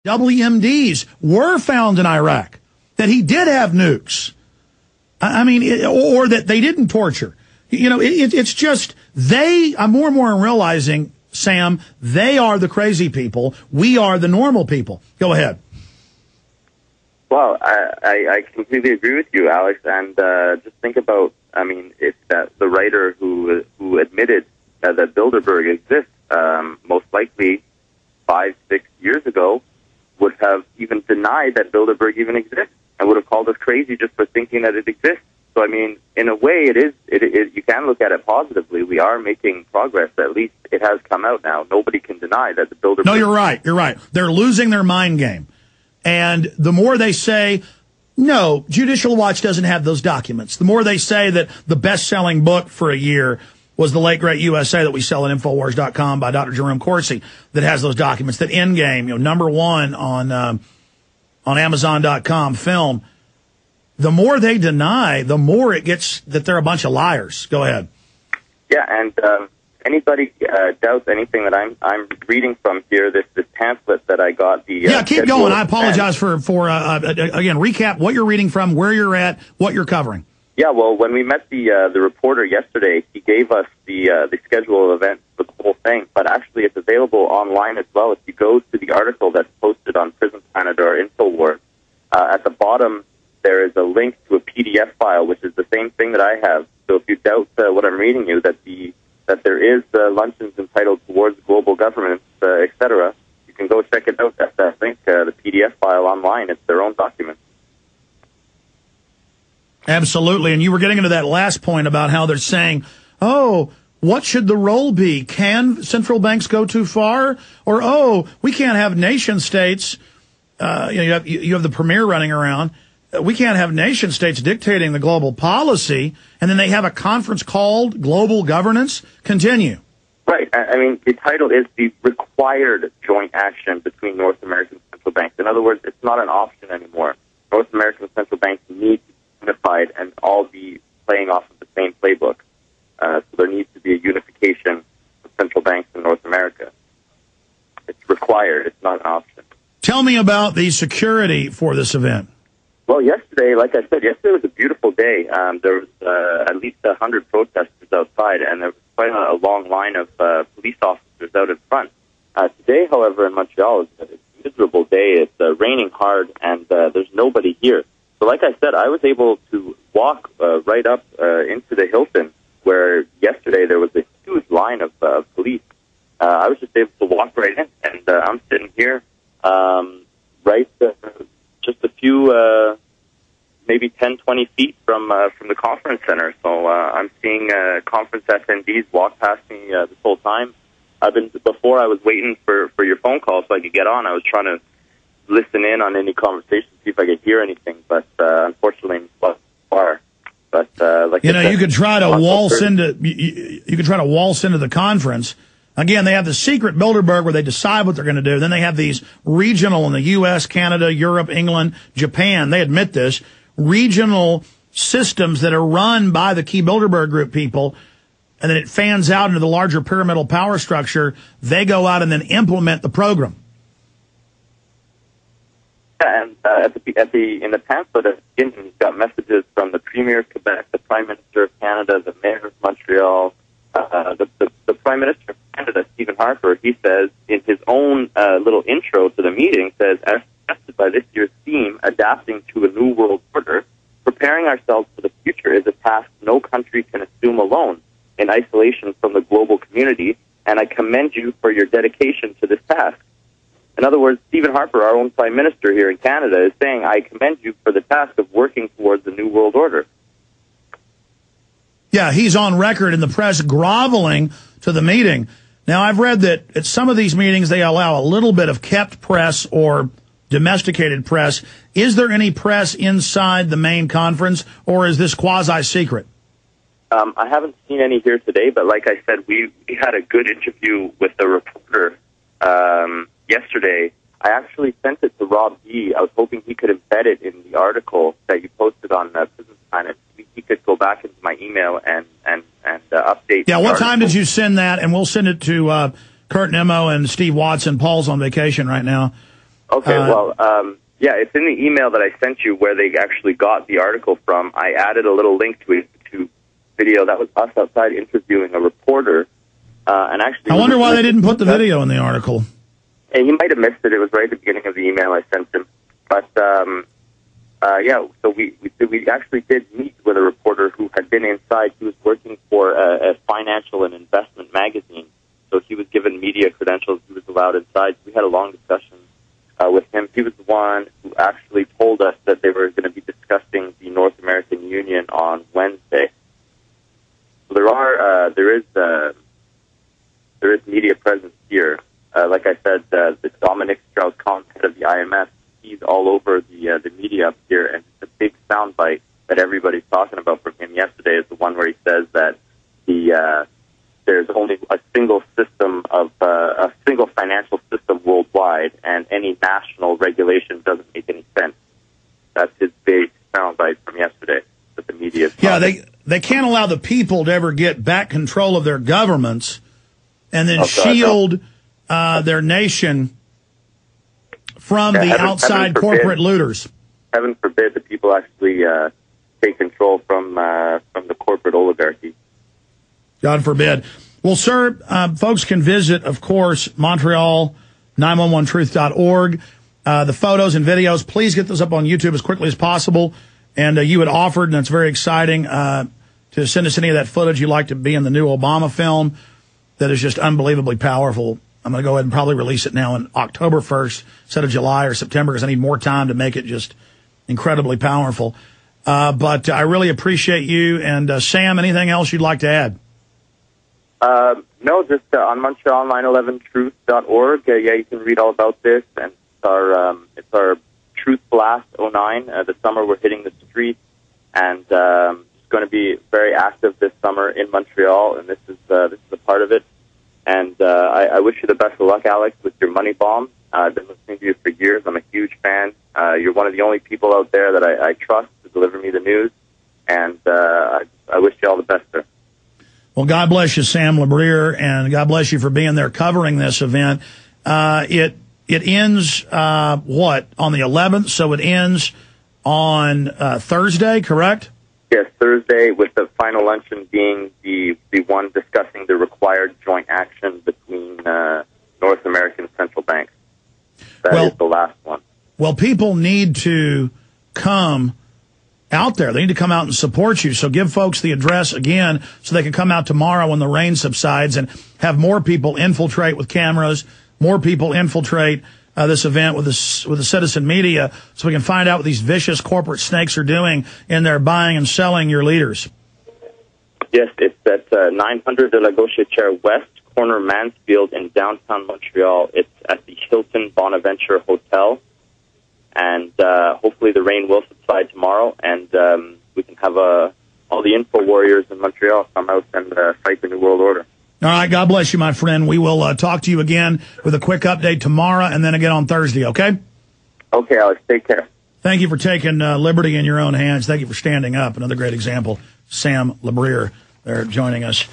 WMDs were found in Iraq, that he did have nukes. I mean, or that they didn't torture. You know, it's just I'm more and more realizing, Sam, they are the crazy people. We are the normal people. Go ahead. Well, I completely agree with you, Alex. And just think about, I mean, it's that the writer who admitted that Bilderberg exists, most likely 5-6 years ago, would have even denied that Bilderberg even exists and would have called us crazy just for thinking that it exists. So, I mean, in a way, it is. You can look at it positively. We are making progress. At least it has come out now. Nobody can deny that the Bilderberg... No, you're right. You're right. They're losing their mind game. And the more they say, no, Judicial Watch doesn't have those documents, the more they say that the best-selling book for a year was The Late Great USA that we sell at Infowars.com by Dr. Jerome Corsi that has those documents, that Endgame, you know, #1 on Amazon.com film. The more they deny, the more it gets that they're a bunch of liars. Go ahead. Yeah, and anybody doubts anything that I'm reading from here, this pamphlet that I got. Keep going. I apologize for again, recap what you're reading from, where you're at, what you're covering. Yeah, well, when we met the reporter yesterday, he gave us the schedule of events for the whole thing, but actually it's available online as well. If you go to the article that's posted on Prison Planet or InfoWars, at the bottom there is a link to a PDF file, which is the same thing that I have. So if you doubt what I'm reading you, that there is luncheons entitled Towards Global Governance, etc., you can go check it out at that link, the PDF file online. It's their own document. Absolutely. And you were getting into that last point about how they're saying, oh, what should the role be? Can central banks go too far? Or, oh, we can't have nation states. You have the premier running around. We can't have nation states dictating the global policy. And then they have a conference called Global Governance. Continue. Right. I mean, the title is the required joint action between North American central banks. In other words, it's not an option anymore. North American central banks need to unified and all be playing off of the same playbook. So there needs to be a unification of central banks in North America. It's required. It's not an option. Tell me about the security for this event. Well, yesterday, like I said, yesterday was a beautiful day. There was at least 100 protesters outside, and there was quite a long line of police officers out in front. Today, however, in Montreal, it's a miserable day. It's raining hard, and there's nobody here. So like I said, I was able to walk right up into the Hilton, where yesterday there was a huge line of police. I was just able to walk right in, and I'm sitting here just a few, maybe 10, 20 feet from the conference center. So I'm seeing conference attendees walk past me this whole time. Before I was waiting for your phone call so I could get on, I was trying to listen in on any conversation, see if I could hear anything, but unfortunately, it was far. But you could try to waltz into the conference. Again, they have the secret Bilderberg where they decide what they're going to do. Then they have these regional in the U.S., Canada, Europe, England, Japan. They admit this regional systems that are run by the key Bilderberg group people, and then it fans out into the larger pyramidal power structure. They go out and then implement the program. And in the pamphlet at the beginning, you've got messages from the Premier of Quebec, the Prime Minister of Canada, the Mayor of Montreal, the Prime Minister of Canada, Stephen Harper. He says in his own little intro to the meeting, says, as suggested by this year's theme, adapting to a new world order, preparing ourselves for the future is a task no country can assume alone in isolation from the global community, and I commend you for your dedication to this task. In other words, Stephen Harper, our own Prime Minister here in Canada, is saying, I commend you for the task of working towards the New World Order. Yeah, he's on record in the press groveling to the meeting. Now, I've read that at some of these meetings, they allow a little bit of kept press or domesticated press. Is there any press inside the main conference, or is this quasi-secret? I haven't seen any here today, but like I said, we had a good interview with the reporter yesterday. I actually sent it to Rob D. I was hoping he could embed it in the article that you posted on Prison Planet. He could go back into my email and update. Yeah, what time did you send that? And we'll send it to Kurt Nemo and Steve Watson. Paul's on vacation right now. Okay, yeah, it's in the email that I sent you where they actually got the article from. I added a little link to a video. That was us outside interviewing a reporter. And actually, I wonder why they didn't put the video in the article. And he might have missed it. It was right at the beginning of the email I sent him. But yeah, so we actually did meet with a reporter who had been inside. He was working for a financial and investment magazine, so he was given media credentials. He was allowed inside. We had a long discussion with him. He was the one who actually told us that they were going to be discussing the North American Union on Wednesday. So there is media presence here. Like I said, the Dominic Strauss-Kahn, head of the IMF, he's all over the media up here, and the big soundbite that everybody's talking about from him yesterday is the one where he says that there's only a single system of a single financial system worldwide, and any national regulation doesn't make any sense. That's his big soundbite from yesterday that the media is talking. They can't allow the people to ever get back control of their governments and then shield their nation from the outside corporate looters. Heaven forbid that people actually take control from the corporate oligarchy. God forbid. Well, sir, folks can visit, of course, Montreal911truth.org. The photos and videos, please get those up on YouTube as quickly as possible. And you had offered, and it's very exciting, to send us any of that footage you'd like to be in the new Obama film that is just unbelievably powerful. I'm going to go ahead and probably release it now on October 1st instead of July or September because I need more time to make it just incredibly powerful. But I really appreciate you. And Sam, anything else you'd like to add? No, just on Montreal911truth.org. Yeah, you can read all about this. And it's our Truth Blast 09. The summer we're hitting the streets, and it's going to be very active this summer in Montreal, and this is a part of it. And I wish you the best of luck, Alex, with your money bomb. I've been listening to you for years. I'm a huge fan. You're one of the only people out there that I trust to deliver me the news, and I wish you all the best, sir. Well, God bless you, Sam Labrier, and God bless you for being there covering this event. It ends, on the 11th, so it ends on Thursday, correct? Yes, Thursday, with the final luncheon being the one discussing the required joint action between North American central banks. That is the last one. Well, people need to come out there. They need to come out and support you. So give folks the address again so they can come out tomorrow when the rain subsides and have more people infiltrate with cameras, more people infiltrate this event with the citizen media so we can find out what these vicious corporate snakes are doing in their buying and selling your leaders. Yes, it's at 900 de la Gauchetière West, corner Mansfield in downtown Montreal. It's at the Hilton Bonaventure Hotel. And hopefully the rain will subside tomorrow, and we can have all the info warriors in Montreal come out and fight the New World Order. All right, God bless you, my friend. We will talk to you again with a quick update tomorrow and then again on Thursday, okay? Okay, Alex. Take care. Thank you for taking liberty in your own hands. Thank you for standing up. Another great example, Sam Labrier, there joining us.